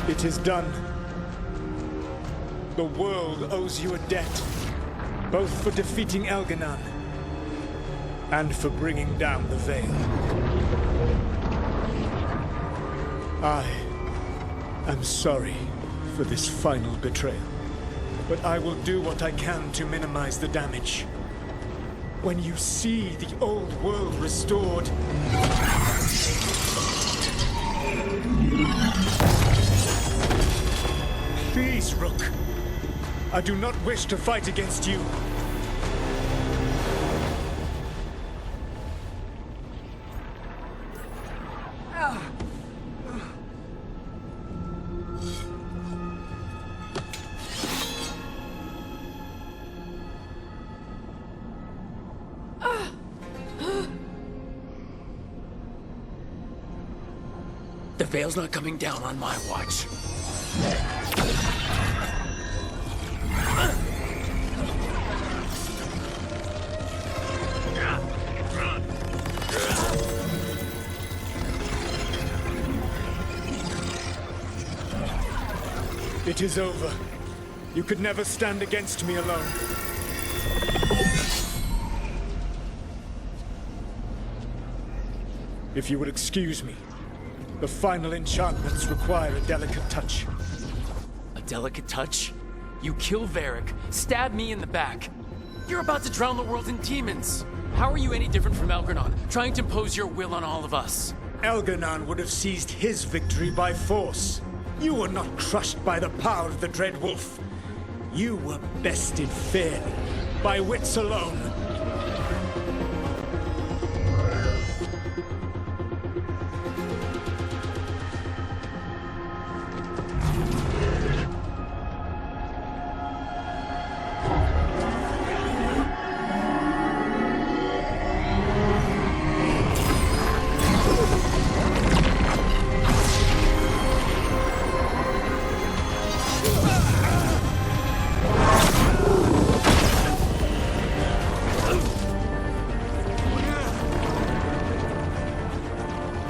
It is done. The world owes you a debt, both for defeating Elganon and for bringing down the Veil. I am sorry for this final betrayal, but I will do what I can to minimize the damage. When you see the old world restored, please, Rook. I do not wish to fight against you. The Veil's not coming down on my watch. It is over. You could never stand against me alone. If you would excuse me, the final enchantments require a delicate touch. A delicate touch? You kill Varric, stab me in the back. You're about to drown the world in demons. How are you any different from Elganon, trying to impose your will on all of us? Elganon would have seized his victory by force. You were not crushed by the power of the Dread Wolf. You were bested fairly, by wits alone.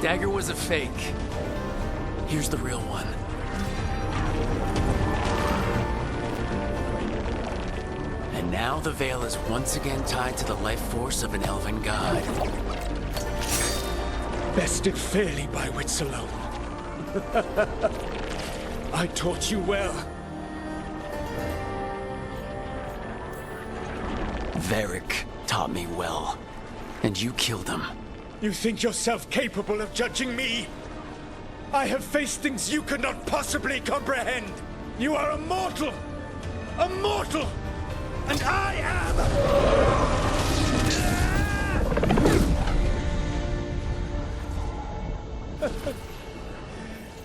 Dagger was a fake. Here's the real one. And now the Veil is once again tied to the life force of an elven god. Bested fairly by wits alone. I taught you well. Varric taught me well, and you killed him. You think yourself capable of judging me? I have faced things you could not possibly comprehend. You are a mortal! A mortal! And I am...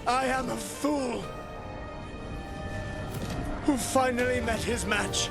I am a fool who finally met his match.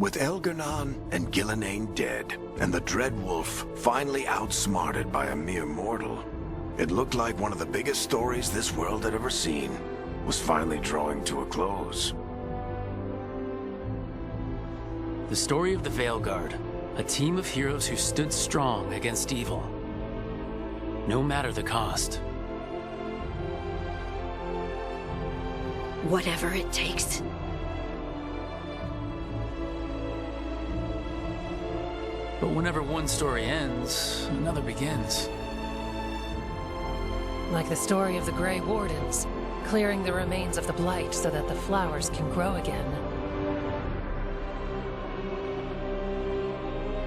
With Elgar'nan and Gillenane dead, and the Dread Wolf finally outsmarted by a mere mortal, it looked like one of the biggest stories this world had ever seen was finally drawing to a close. The story of the Veilguard, a team of heroes who stood strong against evil, no matter the cost. Whatever it takes. But whenever one story ends, another begins. Like the story of the Grey Wardens, clearing the remains of the Blight so that the flowers can grow again.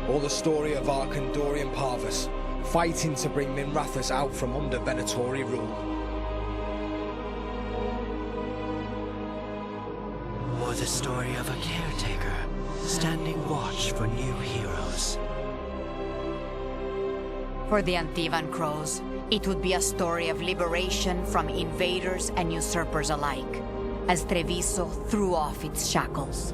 Or the story of Arkandorian Parvus, fighting to bring Minrathous out from under Venatori rule. Or the story of a caretaker, standing watch for new heroes. For the Antivan Crows, it would be a story of liberation from invaders and usurpers alike, as Treviso threw off its shackles.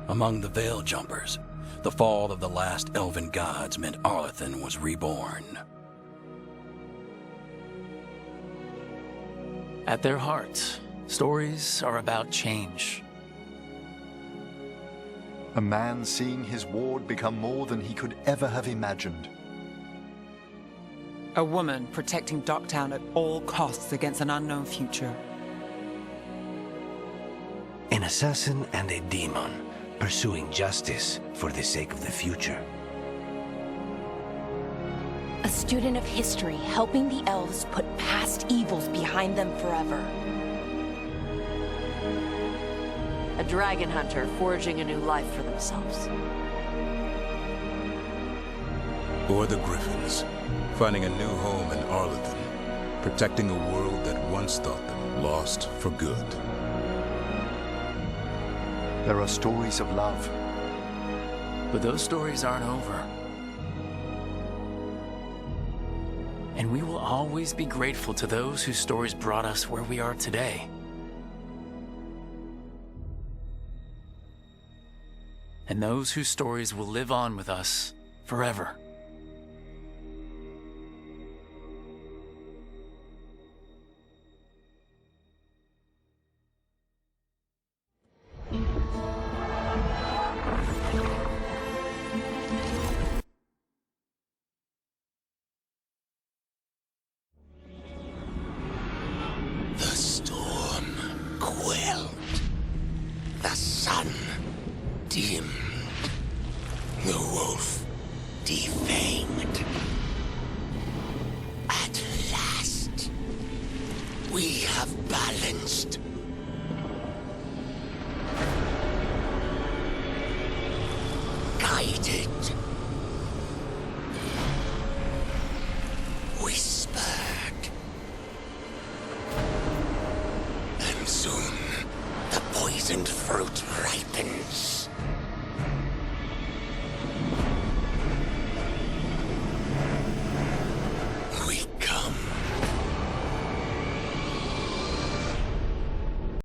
Among the Veil Jumpers, the fall of the last elven gods meant Arlathan was reborn. At their heart, stories are about change. A man seeing his ward become more than he could ever have imagined. A woman protecting Docktown at all costs against an unknown future. An assassin and a demon, pursuing justice for the sake of the future. A student of history helping the elves put past evils behind them forever. A dragon hunter forging a new life for themselves. Or the Griffins, finding a new home in Arlathan, protecting a world that once thought them lost for good. There are stories of love. But those stories aren't over. And we will always be grateful to those whose stories brought us where we are today. And those whose stories will live on with us forever. The storm quelled. The sun dimmed. The wolf defanged. At last, we have balanced